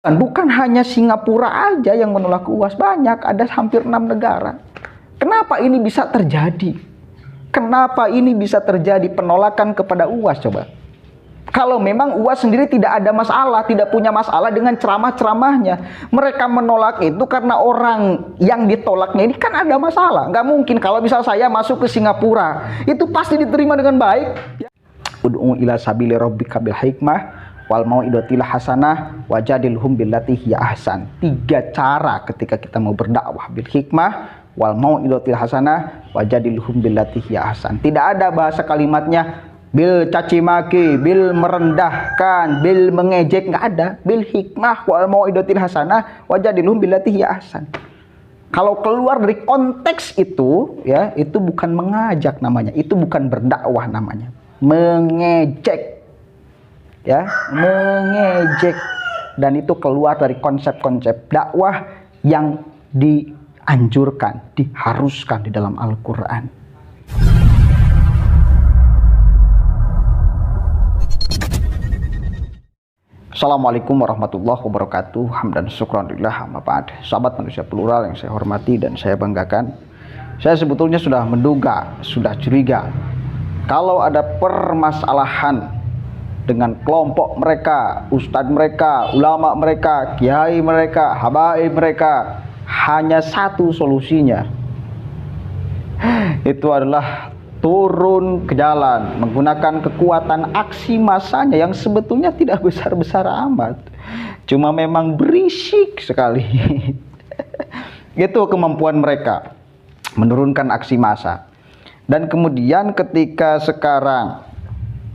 Bukan hanya Singapura aja yang menolak UAS, banyak, ada hampir 6 negara. Kenapa ini bisa terjadi? Kenapa ini bisa terjadi penolakan kepada UAS coba? Kalau memang UAS sendiri tidak ada masalah, tidak punya masalah dengan ceramah-ceramahnya. Mereka menolak itu karena orang yang ditolaknya ini kan ada masalah. Nggak mungkin kalau misal saya masuk ke Singapura, itu pasti diterima dengan baik. Ud'u ila sabili rabbika bil hikmah wal mau'idatil hasanah wajadilhum billati hiya ahsan. 3 cara ketika kita mau berdakwah, bil hikmah wal mau'idatil hasanah wajadilhum billati hiya ahsan. Tidak ada bahasa kalimatnya bil caci maki, bil merendahkan, bil mengejek, nggak ada. Bil hikmah wal mau'idatil hasanah wajadilhum billati hiya ahsan. Kalau keluar dari konteks itu, ya, itu bukan mengajak namanya, itu bukan berdakwah namanya. Mengejek, ya, mengejek, dan itu keluar dari konsep-konsep dakwah yang dianjurkan, diharuskan di dalam Al-Quran. Assalamualaikum warahmatullahi wabarakatuh. Hamdan syukranillah, amma ba'd. Sahabat manusia plural yang saya hormati dan saya banggakan, saya sebetulnya sudah menduga, sudah curiga kalau ada permasalahan dengan kelompok mereka, ustadz mereka, ulama mereka, kiai mereka, habaib mereka, hanya satu solusinya, itu adalah turun ke jalan menggunakan kekuatan aksi massanya yang sebetulnya tidak besar-besar amat, cuma memang berisik sekali. Itu kemampuan mereka menurunkan aksi massa. Dan kemudian ketika sekarang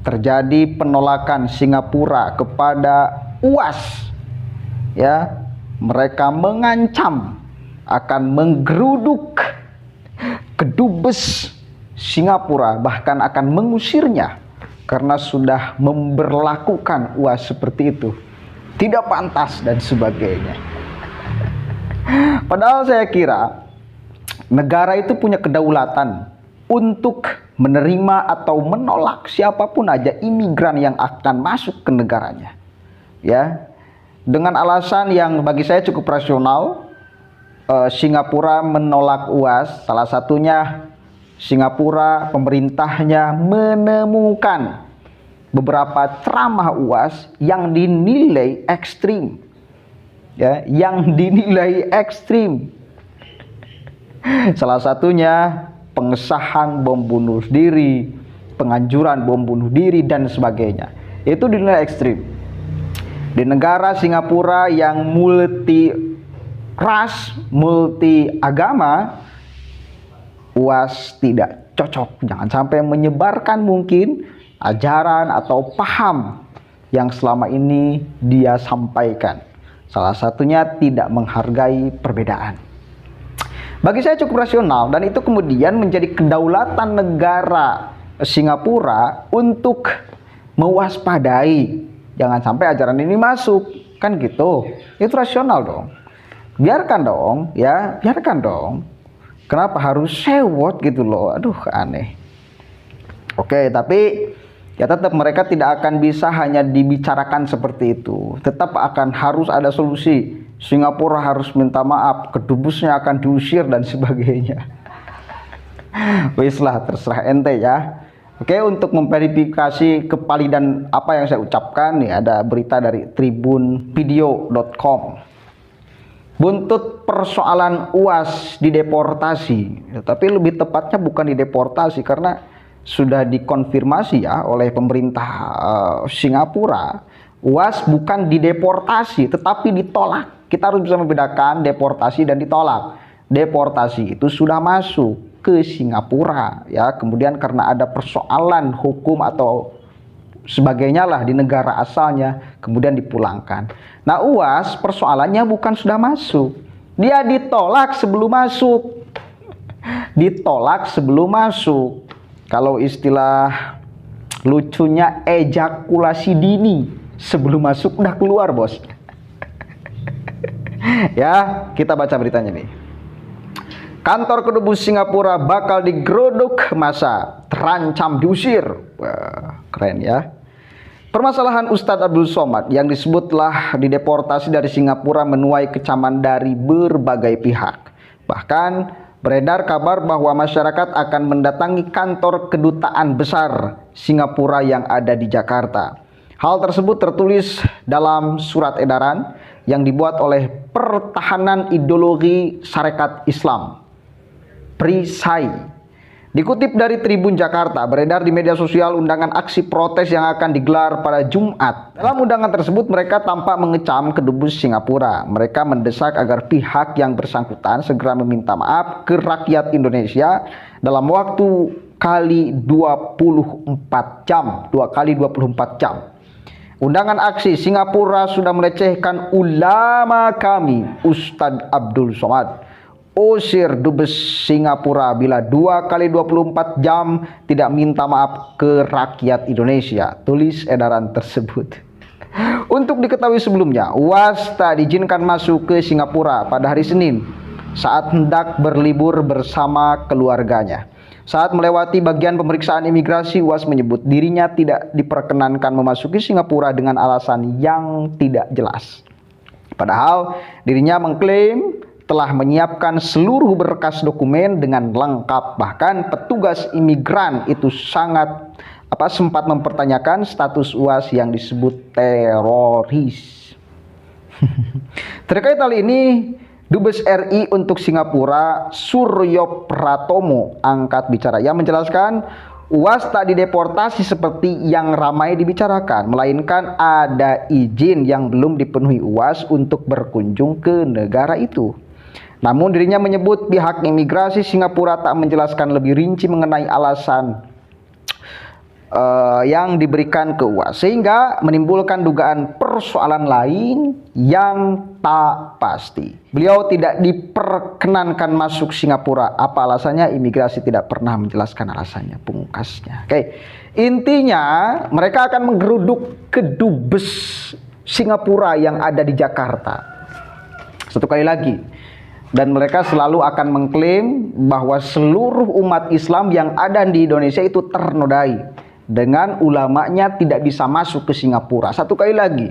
terjadi penolakan Singapura kepada UAS, ya, mereka mengancam akan menggeruduk kedubes Singapura, bahkan akan mengusirnya karena sudah memberlakukan UAS seperti itu, tidak pantas dan sebagainya. Padahal saya kira negara itu punya kedaulatan untuk menerima atau menolak siapapun aja imigran yang akan masuk ke negaranya, ya, dengan alasan yang bagi saya cukup rasional. Singapura menolak UAS, salah satunya Singapura pemerintahnya menemukan beberapa ceramah UAS yang dinilai ekstrim, ya, yang dinilai ekstrim. Salah satunya pengesahan bom bunuh diri, penganjuran bom bunuh diri, dan sebagainya. Itu dinilai ekstrim. Di negara Singapura yang multi ras, multi agama, UAS tidak cocok. Jangan sampai menyebarkan mungkin ajaran atau paham yang selama ini dia sampaikan. Salah satunya tidak menghargai perbedaan. Bagi saya cukup rasional, dan itu kemudian menjadi kedaulatan negara Singapura untuk mewaspadai jangan sampai ajaran ini masuk, kan gitu. Itu rasional dong. Biarkan dong, ya, biarkan dong. Kenapa harus sewot gitu loh? Aduh, aneh. Oke, tapi ya tetap mereka tidak akan bisa hanya dibicarakan seperti itu. Tetap akan harus ada solusi. Singapura harus minta maaf, kedubesnya akan diusir dan sebagainya. Wis lah, terserah ente ya. Oke, untuk memverifikasi kevalidan apa yang saya ucapkan, nih ada berita dari tribunvideo.com. Buntut persoalan UAS dideportasi, tapi lebih tepatnya bukan dideportasi karena sudah dikonfirmasi ya oleh pemerintah Singapura. UAS bukan dideportasi tetapi ditolak. Kita harus bisa membedakan deportasi dan ditolak. Deportasi itu sudah masuk ke Singapura, ya, kemudian karena ada persoalan hukum atau sebagainya lah di negara asalnya, kemudian dipulangkan. Nah, UAS persoalannya bukan sudah masuk, dia ditolak sebelum masuk. Ditolak sebelum masuk. Kalau istilah lucunya ejakulasi dini, sebelum masuk udah keluar, bos. Ya, kita baca beritanya nih. Kantor kedubes Singapura bakal digeruduk massa, terancam diusir. Wah, keren ya. Permasalahan Ustadz Abdul Somad yang disebutlah dideportasi dari Singapura menuai kecaman dari berbagai pihak. Bahkan beredar kabar bahwa masyarakat akan mendatangi kantor kedutaan besar Singapura yang ada di Jakarta. Hal tersebut tertulis dalam surat edaran yang dibuat oleh Pertahanan Ideologi Sarekat Islam, PERISAI. Dikutip dari Tribun Jakarta, beredar di media sosial undangan aksi protes yang akan digelar pada Jumat. Dalam undangan tersebut, mereka tampak mengecam Kedubes Singapura. Mereka mendesak agar pihak yang bersangkutan segera meminta maaf ke rakyat Indonesia dalam waktu kali 24 jam. 2 kali 24 jam. Undangan aksi Singapura sudah melecehkan ulama kami, Ustadz Abdul Somad. Usir Dubes Singapura bila 2 kali 24 jam tidak minta maaf ke rakyat Indonesia, tulis edaran tersebut. Untuk diketahui sebelumnya, UAS tak diizinkan masuk ke Singapura pada hari Senin saat hendak berlibur bersama keluarganya. Saat melewati bagian pemeriksaan imigrasi, UAS menyebut dirinya tidak diperkenankan memasuki Singapura dengan alasan yang tidak jelas. Padahal dirinya mengklaim telah menyiapkan seluruh berkas dokumen dengan lengkap. Bahkan petugas imigran itu sempat mempertanyakan status UAS yang disebut teroris. Terkait hal ini, Dubes RI untuk Singapura, Suryo Pratomo, angkat bicara. Ia menjelaskan UAS tak dideportasi seperti yang ramai dibicarakan, melainkan ada izin yang belum dipenuhi UAS untuk berkunjung ke negara itu. Namun dirinya menyebut pihak imigrasi Singapura tak menjelaskan lebih rinci mengenai alasan yang diberikan ke UAS, sehingga menimbulkan dugaan persoalan lain yang tak pasti. Beliau tidak diperkenankan masuk Singapura. Apa alasannya? Imigrasi tidak pernah menjelaskan alasannya, pungkasnya. Oke. Intinya mereka akan menggeruduk Kedubes Singapura yang ada di Jakarta. Satu kali lagi. Dan mereka selalu akan mengklaim bahwa seluruh umat Islam yang ada di Indonesia itu ternodai. Dengan ulamanya tidak bisa masuk ke Singapura. Satu kali lagi,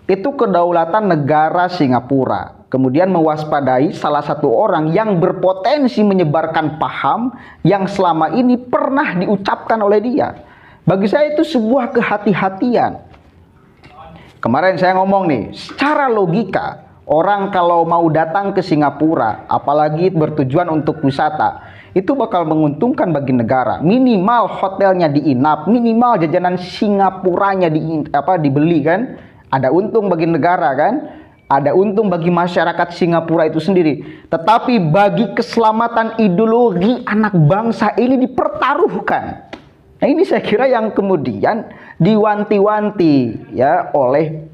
itu kedaulatan negara Singapura. Kemudian mewaspadai salah satu orang yang berpotensi menyebarkan paham yang selama ini pernah diucapkan oleh dia. Bagi saya itu sebuah kehati-hatian. Kemarin saya ngomong nih, secara logika, orang kalau mau datang ke Singapura, apalagi bertujuan untuk wisata, itu bakal menguntungkan bagi negara. Minimal hotelnya diinap, minimal jajanan Singapuranya dibeli kan. Ada untung bagi negara kan. Ada untung bagi masyarakat Singapura itu sendiri. Tetapi bagi keselamatan ideologi anak bangsa ini dipertaruhkan. Nah ini saya kira yang kemudian diwanti-wanti ya oleh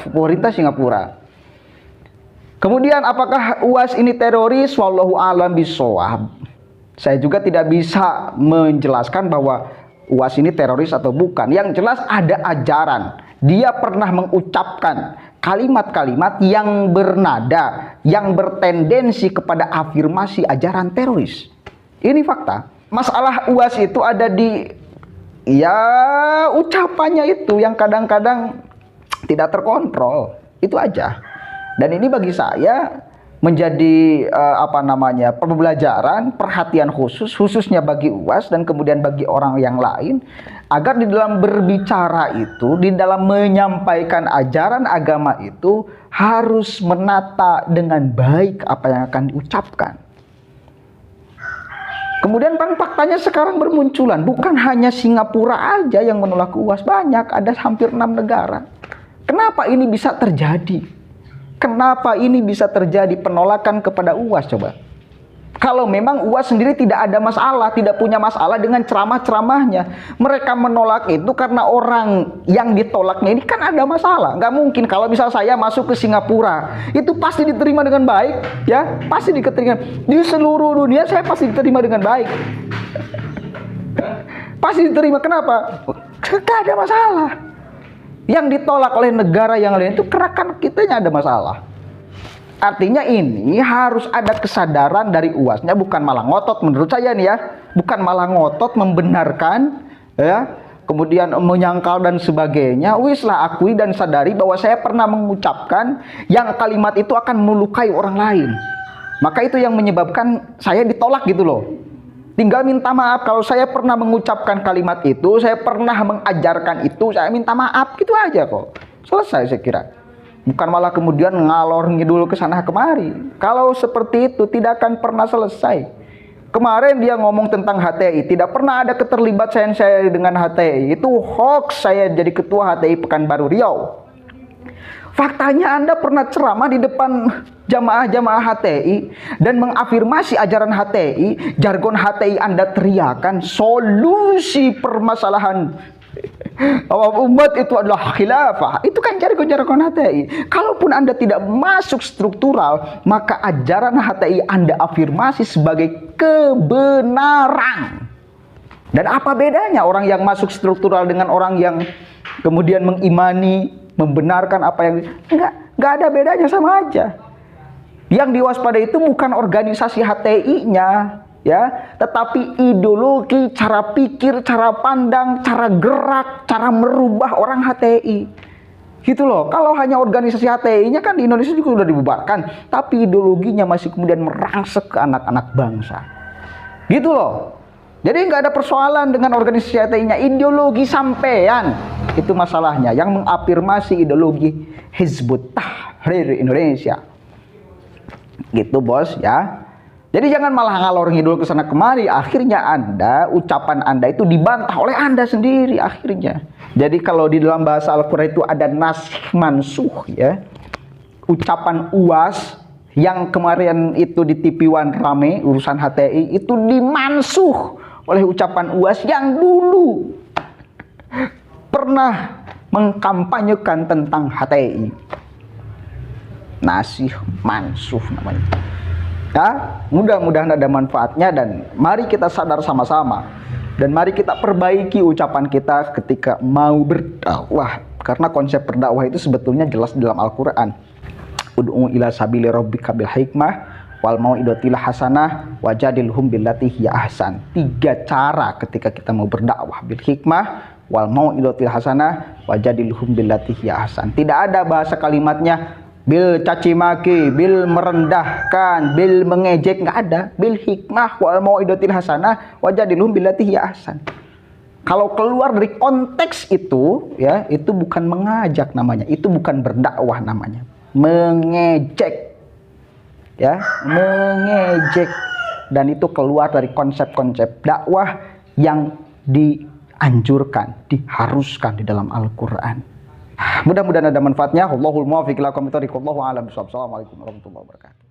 pemerintah Singapura. Kemudian apakah UAS ini teroris? Wallahu a'lam bishawab. Saya juga tidak bisa menjelaskan bahwa UAS ini teroris atau bukan. Yang jelas ada ajaran. Dia pernah mengucapkan kalimat-kalimat yang bernada, yang bertendensi kepada afirmasi ajaran teroris. Ini fakta. Masalah UAS itu ada di ucapannya itu yang kadang-kadang tidak terkontrol. Itu aja. Dan ini bagi saya menjadi pembelajaran, perhatian khususnya bagi UAS dan kemudian bagi orang yang lain, agar di dalam berbicara itu, di dalam menyampaikan ajaran agama itu harus menata dengan baik apa yang akan diucapkan. Kemudian faktanya sekarang bermunculan, bukan hanya Singapura aja yang menolak UAS, banyak, ada hampir 6 negara. Kenapa ini bisa terjadi? Kenapa ini bisa terjadi penolakan kepada UAS coba? Kalau memang UAS sendiri tidak ada masalah, tidak punya masalah dengan ceramah-ceramahnya. Mereka menolak itu karena orang yang ditolaknya ini kan ada masalah. Nggak mungkin kalau misal saya masuk ke Singapura, itu pasti diterima dengan baik, ya, pasti diterima. Di seluruh dunia saya pasti diterima dengan baik. Pasti diterima, kenapa? Nggak ada masalah. Yang ditolak oleh negara yang lain itu karena kan kitanya ada masalah. Artinya ini harus ada kesadaran dari UAS-nya, bukan malah ngotot menurut saya nih ya, bukan malah ngotot membenarkan ya kemudian menyangkal dan sebagainya, wislah akui dan sadari bahwa saya pernah mengucapkan yang kalimat itu akan melukai orang lain. Maka itu yang menyebabkan saya ditolak gitu loh. Tinggal minta maaf. Kalau saya pernah mengucapkan kalimat itu, saya pernah mengajarkan itu, saya minta maaf, gitu aja kok. Selesai saya kira. Bukan malah kemudian ngalor ngidul ke sana kemari. Kalau seperti itu tidak akan pernah selesai. Kemarin dia ngomong tentang HTI, tidak pernah ada keterlibatan saya dengan HTI. Itu hoax, saya jadi ketua HTI Pekanbaru Riau. Faktanya Anda pernah ceramah di depan jamaah-jamaah HTI dan mengafirmasi ajaran HTI, jargon HTI Anda teriakan solusi permasalahan umat itu adalah khilafah. Itu kan jargon-jargon HTI. Kalaupun Anda tidak masuk struktural, maka ajaran HTI Anda afirmasi sebagai kebenaran. Dan apa bedanya orang yang masuk struktural dengan orang yang kemudian mengimani, membenarkan apa yang nggak ada bedanya, sama aja. Yang diwaspadai itu bukan organisasi HTI-nya, ya, tetapi ideologi, cara pikir, cara pandang, cara gerak, cara merubah orang HTI. Gitu loh. Kalau hanya organisasi HTI-nya kan di Indonesia juga sudah dibubarkan, tapi ideologinya masih kemudian merangsek ke anak-anak bangsa. Gitu loh. Jadi nggak ada persoalan dengan organisasi HTI-nya, ideologi sampean itu masalahnya, yang mengafirmasi ideologi Hizbut Tahrir Indonesia. Gitu bos ya. Jadi jangan malah ngalor ngidul ke sana kemari, akhirnya ucapan Anda itu dibantah oleh Anda sendiri akhirnya. Jadi kalau di dalam bahasa Al-Qur'an itu ada nasikh mansuh ya. Ucapan UAS yang kemarin itu di TV One rame urusan HTI itu dimansuh oleh ucapan UAS yang dulu pernah mengkampanyekan tentang HTI. Nasikh mansuh namanya. Ya, mudah-mudahan ada manfaatnya dan mari kita sadar sama-sama dan mari kita perbaiki ucapan kita ketika mau berdakwah, karena konsep berdakwah itu sebetulnya jelas di dalam Al-Qur'an. Ud'u ila sabili rabbika bil hikmah wal mau'izatil hasanah wajadilhum billati hiya ahsan. 3 cara ketika kita mau berdakwah, bil hikmah wal mau'izatil hasanah wajadilhum billati hiya ahsan. Tidak ada bahasa kalimatnya bil caci maki, bil merendahkan, bil mengejek, nggak ada. Bil hikmah wal mau'izatil hasanah wajadilhum billati hiya ahsan. Kalau keluar dari konteks itu, ya, itu bukan mengajak namanya, itu bukan berdakwah namanya. Mengejek. Ya, mengejek, dan itu keluar dari konsep-konsep dakwah yang dianjurkan, diharuskan di dalam Al-Qur'an. Mudah-mudahan ada manfaatnya. Wallahul muwaffiq ila aqwamit thoriq. Wallahu a'lam bishawab. Assalamualaikum warahmatullahi wabarakatuh.